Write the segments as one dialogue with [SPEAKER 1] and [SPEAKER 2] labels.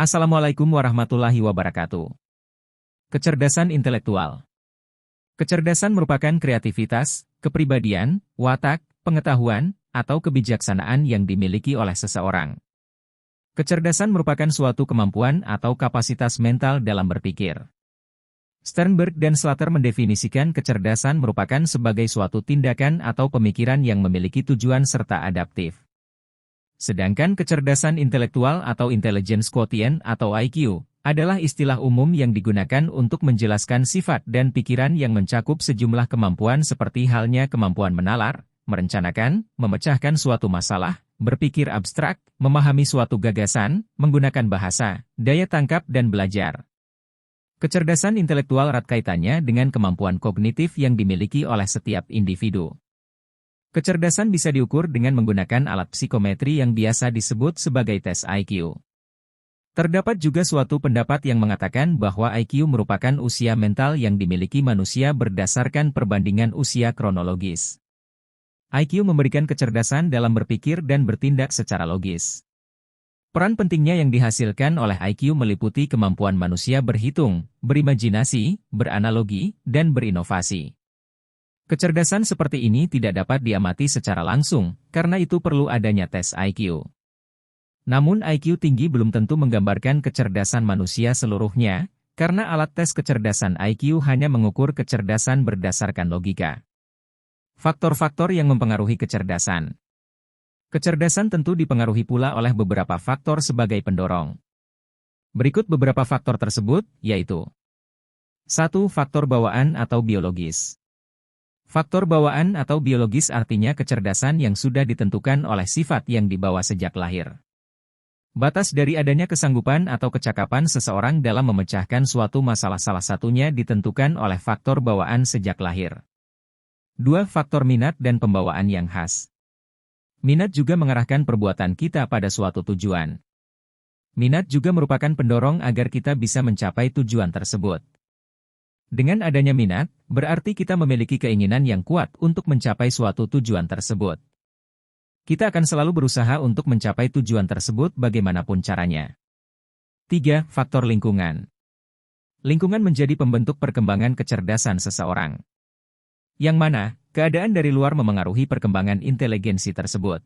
[SPEAKER 1] Assalamualaikum warahmatullahi wabarakatuh. Kecerdasan intelektual. Kecerdasan merupakan kreativitas, kepribadian, watak, pengetahuan, atau kebijaksanaan yang dimiliki oleh seseorang. Kecerdasan merupakan suatu kemampuan atau kapasitas mental dalam berpikir. Sternberg dan Slater mendefinisikan kecerdasan merupakan sebagai suatu tindakan atau pemikiran yang memiliki tujuan serta adaptif. Sedangkan kecerdasan intelektual atau intelligence quotient atau IQ adalah istilah umum yang digunakan untuk menjelaskan sifat dan pikiran yang mencakup sejumlah kemampuan seperti halnya kemampuan menalar, merencanakan, memecahkan suatu masalah, berpikir abstrak, memahami suatu gagasan, menggunakan bahasa, daya tangkap dan belajar. Kecerdasan intelektual erat kaitannya dengan kemampuan kognitif yang dimiliki oleh setiap individu. Kecerdasan bisa diukur dengan menggunakan alat psikometri yang biasa disebut sebagai tes IQ. Terdapat juga suatu pendapat yang mengatakan bahwa IQ merupakan usia mental yang dimiliki manusia berdasarkan perbandingan usia kronologis. IQ memberikan kecerdasan dalam berpikir dan bertindak secara logis. Peran pentingnya yang dihasilkan oleh IQ meliputi kemampuan manusia berhitung, berimajinasi, beranalogi, dan berinovasi. Kecerdasan seperti ini tidak dapat diamati secara langsung, karena itu perlu adanya tes IQ. Namun IQ tinggi belum tentu menggambarkan kecerdasan manusia seluruhnya, karena alat tes kecerdasan IQ hanya mengukur kecerdasan berdasarkan logika. Faktor-faktor yang mempengaruhi kecerdasan. Kecerdasan tentu dipengaruhi pula oleh beberapa faktor sebagai pendorong. Berikut beberapa faktor tersebut, yaitu 1. Faktor bawaan atau biologis. Faktor bawaan atau biologis artinya kecerdasan yang sudah ditentukan oleh sifat yang dibawa sejak lahir. Batas dari adanya kesanggupan atau kecakapan seseorang dalam memecahkan suatu masalah salah satunya ditentukan oleh faktor bawaan sejak lahir. 2. Faktor minat dan pembawaan yang khas. Minat juga mengarahkan perbuatan kita pada suatu tujuan. Minat juga merupakan pendorong agar kita bisa mencapai tujuan tersebut. Dengan adanya minat, berarti kita memiliki keinginan yang kuat untuk mencapai suatu tujuan tersebut. Kita akan selalu berusaha untuk mencapai tujuan tersebut bagaimanapun caranya. 3. Faktor lingkungan. Lingkungan menjadi pembentuk perkembangan kecerdasan seseorang. Yang mana, keadaan dari luar memengaruhi perkembangan inteligensi tersebut.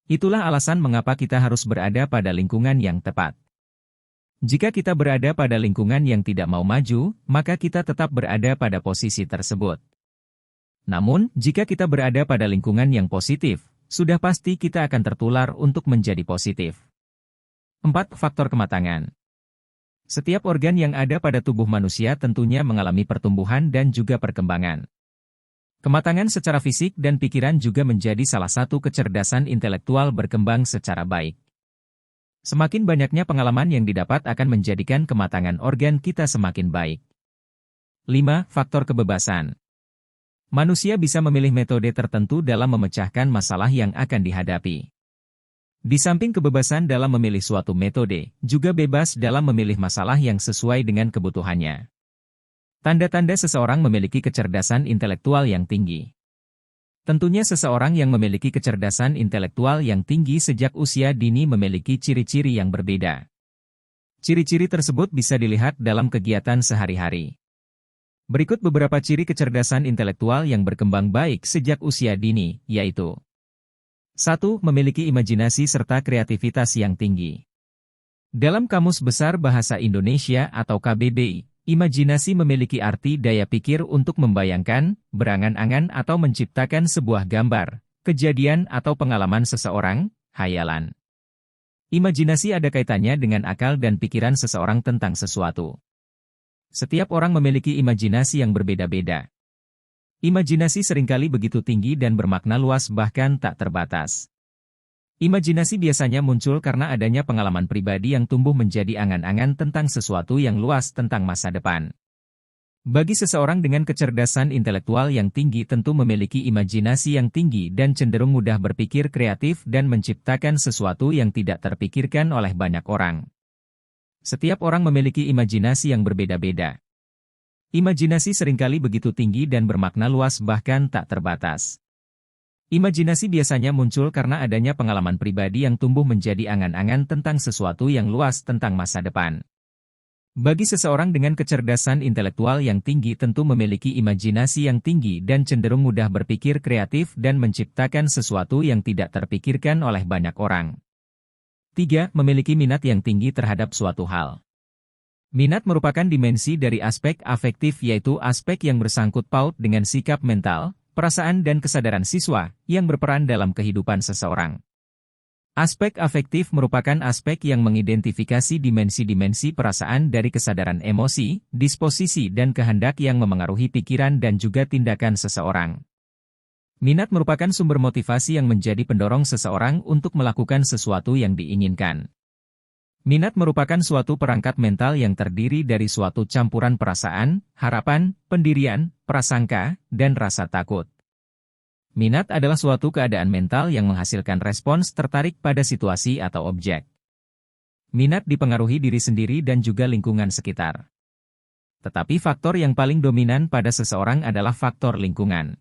[SPEAKER 1] Itulah alasan mengapa kita harus berada pada lingkungan yang tepat. Jika kita berada pada lingkungan yang tidak mau maju, maka kita tetap berada pada posisi tersebut. Namun, jika kita berada pada lingkungan yang positif, sudah pasti kita akan tertular untuk menjadi positif. 4. Faktor kematangan. Setiap organ yang ada pada tubuh manusia tentunya mengalami pertumbuhan dan juga perkembangan. Kematangan secara fisik dan pikiran juga menjadi salah satu kecerdasan intelektual berkembang secara baik. Semakin banyaknya pengalaman yang didapat akan menjadikan kematangan organ kita semakin baik. 5. Faktor kebebasan. Manusia bisa memilih metode tertentu dalam memecahkan masalah yang akan dihadapi. Di samping kebebasan dalam memilih suatu metode, juga bebas dalam memilih masalah yang sesuai dengan kebutuhannya. Tanda-tanda seseorang memiliki kecerdasan intelektual yang tinggi. Tentunya seseorang yang memiliki kecerdasan intelektual yang tinggi sejak usia dini memiliki ciri-ciri yang berbeda. Ciri-ciri tersebut bisa dilihat dalam kegiatan sehari-hari. Berikut beberapa ciri kecerdasan intelektual yang berkembang baik sejak usia dini, yaitu 1. Memiliki imajinasi serta kreativitas yang tinggi. Dalam Kamus Besar Bahasa Indonesia atau KBBI, imajinasi memiliki arti daya pikir untuk membayangkan, berangan-angan atau menciptakan sebuah gambar, kejadian atau pengalaman seseorang, hayalan. Imajinasi ada kaitannya dengan akal dan pikiran seseorang tentang sesuatu. Setiap orang memiliki imajinasi yang berbeda-beda. Imajinasi seringkali begitu tinggi dan bermakna luas bahkan tak terbatas. Imajinasi biasanya muncul karena adanya pengalaman pribadi yang tumbuh menjadi angan-angan tentang sesuatu yang luas tentang masa depan. Bagi seseorang dengan kecerdasan intelektual yang tinggi tentu memiliki imajinasi yang tinggi dan cenderung mudah berpikir kreatif dan menciptakan sesuatu yang tidak terpikirkan oleh banyak orang. Setiap orang memiliki imajinasi yang berbeda-beda. Imajinasi seringkali begitu tinggi dan bermakna luas bahkan tak terbatas. Imajinasi biasanya muncul karena adanya pengalaman pribadi yang tumbuh menjadi angan-angan tentang sesuatu yang luas tentang masa depan. Bagi seseorang dengan kecerdasan intelektual yang tinggi tentu memiliki imajinasi yang tinggi dan cenderung mudah berpikir kreatif dan menciptakan sesuatu yang tidak terpikirkan oleh banyak orang. 3. Memiliki minat yang tinggi terhadap suatu hal. Minat merupakan dimensi dari aspek afektif, yaitu aspek yang bersangkut paut dengan sikap mental, perasaan dan kesadaran siswa yang berperan dalam kehidupan seseorang. Aspek afektif merupakan aspek yang mengidentifikasi dimensi-dimensi perasaan dari kesadaran emosi, disposisi dan kehendak yang memengaruhi pikiran dan juga tindakan seseorang. Minat merupakan sumber motivasi yang menjadi pendorong seseorang untuk melakukan sesuatu yang diinginkan. Minat merupakan suatu perangkat mental yang terdiri dari suatu campuran perasaan, harapan, pendirian, prasangka, dan rasa takut. Minat adalah suatu keadaan mental yang menghasilkan respons tertarik pada situasi atau objek. Minat dipengaruhi diri sendiri dan juga lingkungan sekitar. Tetapi faktor yang paling dominan pada seseorang adalah faktor lingkungan.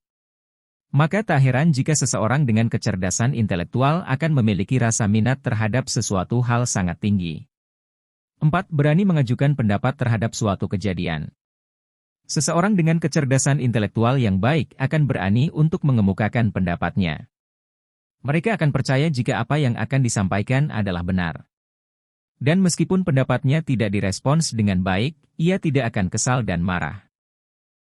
[SPEAKER 1] Maka tak heran jika seseorang dengan kecerdasan intelektual akan memiliki rasa minat terhadap sesuatu hal sangat tinggi. 4. Berani mengajukan pendapat terhadap suatu kejadian. Seseorang dengan kecerdasan intelektual yang baik akan berani untuk mengemukakan pendapatnya. Mereka akan percaya jika apa yang akan disampaikan adalah benar. Dan meskipun pendapatnya tidak direspons dengan baik, ia tidak akan kesal dan marah.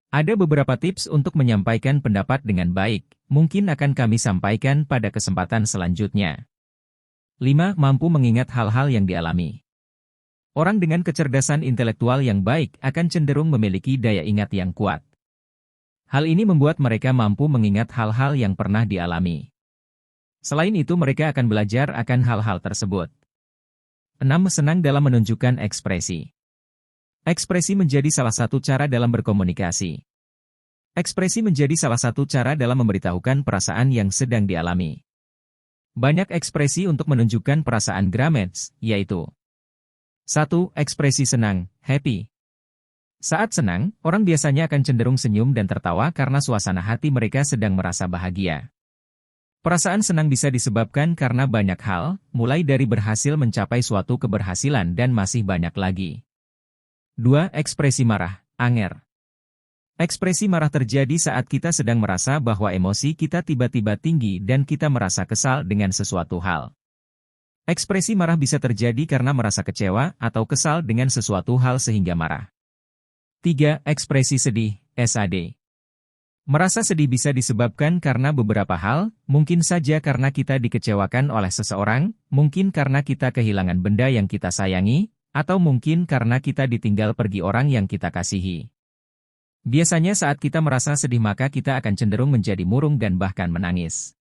[SPEAKER 1] Ada beberapa tips untuk menyampaikan pendapat dengan baik, mungkin akan kami sampaikan pada kesempatan selanjutnya. 5. Mampu mengingat hal-hal yang dialami. Orang dengan kecerdasan intelektual yang baik akan cenderung memiliki daya ingat yang kuat. Hal ini membuat mereka mampu mengingat hal-hal yang pernah dialami. Selain itu mereka akan belajar akan hal-hal tersebut. 6. Senang dalam menunjukkan ekspresi. Ekspresi menjadi salah satu cara dalam berkomunikasi. Ekspresi menjadi salah satu cara dalam memberitahukan perasaan yang sedang dialami. Banyak ekspresi untuk menunjukkan perasaan Gramets, yaitu 1. Ekspresi senang, happy. Saat senang, orang biasanya akan cenderung senyum dan tertawa karena suasana hati mereka sedang merasa bahagia. Perasaan senang bisa disebabkan karena banyak hal, mulai dari berhasil mencapai suatu keberhasilan dan masih banyak lagi. 2. Ekspresi marah, anger. Ekspresi marah terjadi saat kita sedang merasa bahwa emosi kita tiba-tiba tinggi dan kita merasa kesal dengan sesuatu hal. Ekspresi marah bisa terjadi karena merasa kecewa atau kesal dengan sesuatu hal sehingga marah. 3. Ekspresi sedih, SAD. Merasa sedih bisa disebabkan karena beberapa hal, mungkin saja karena kita dikecewakan oleh seseorang, mungkin karena kita kehilangan benda yang kita sayangi, atau mungkin karena kita ditinggal pergi orang yang kita kasihi. Biasanya saat kita merasa sedih maka kita akan cenderung menjadi murung dan bahkan menangis.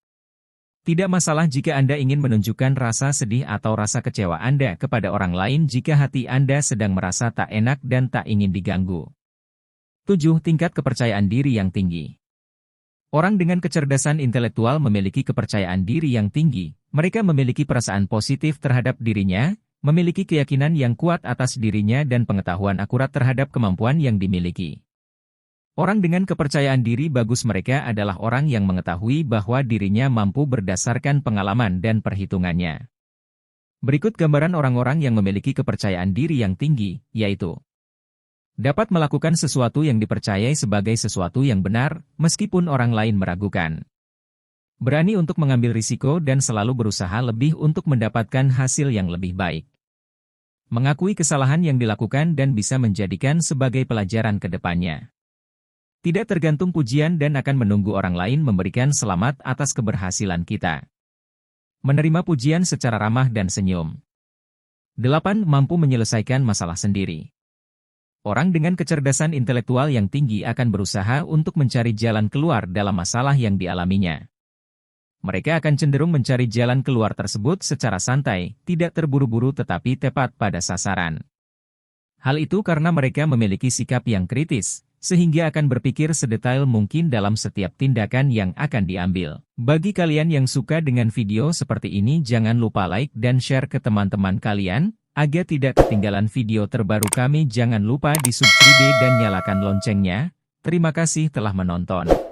[SPEAKER 1] Tidak masalah jika Anda ingin menunjukkan rasa sedih atau rasa kecewa Anda kepada orang lain jika hati Anda sedang merasa tak enak dan tak ingin diganggu. 7. Tingkat kepercayaan diri yang tinggi. Orang dengan kecerdasan intelektual memiliki kepercayaan diri yang tinggi, mereka memiliki perasaan positif terhadap dirinya, memiliki keyakinan yang kuat atas dirinya dan pengetahuan akurat terhadap kemampuan yang dimiliki. Orang dengan kepercayaan diri bagus mereka adalah orang yang mengetahui bahwa dirinya mampu berdasarkan pengalaman dan perhitungannya. Berikut gambaran orang-orang yang memiliki kepercayaan diri yang tinggi, yaitu dapat melakukan sesuatu yang dipercayai sebagai sesuatu yang benar, meskipun orang lain meragukan. Berani untuk mengambil risiko dan selalu berusaha lebih untuk mendapatkan hasil yang lebih baik. Mengakui kesalahan yang dilakukan dan bisa menjadikan sebagai pelajaran ke depannya. Tidak tergantung pujian dan akan menunggu orang lain memberikan selamat atas keberhasilan kita. Menerima pujian secara ramah dan senyum. 8. Mampu menyelesaikan masalah sendiri. Orang dengan kecerdasan intelektual yang tinggi akan berusaha untuk mencari jalan keluar dalam masalah yang dialaminya. Mereka akan cenderung mencari jalan keluar tersebut secara santai, tidak terburu-buru tetapi tepat pada sasaran. Hal itu karena mereka memiliki sikap yang kritis, sehingga akan berpikir sedetail mungkin dalam setiap tindakan yang akan diambil. Bagi kalian yang suka dengan video seperti ini jangan lupa like dan share ke teman-teman kalian, agar tidak ketinggalan video terbaru kami. Jangan lupa di subscribe dan nyalakan loncengnya. Terima kasih telah menonton.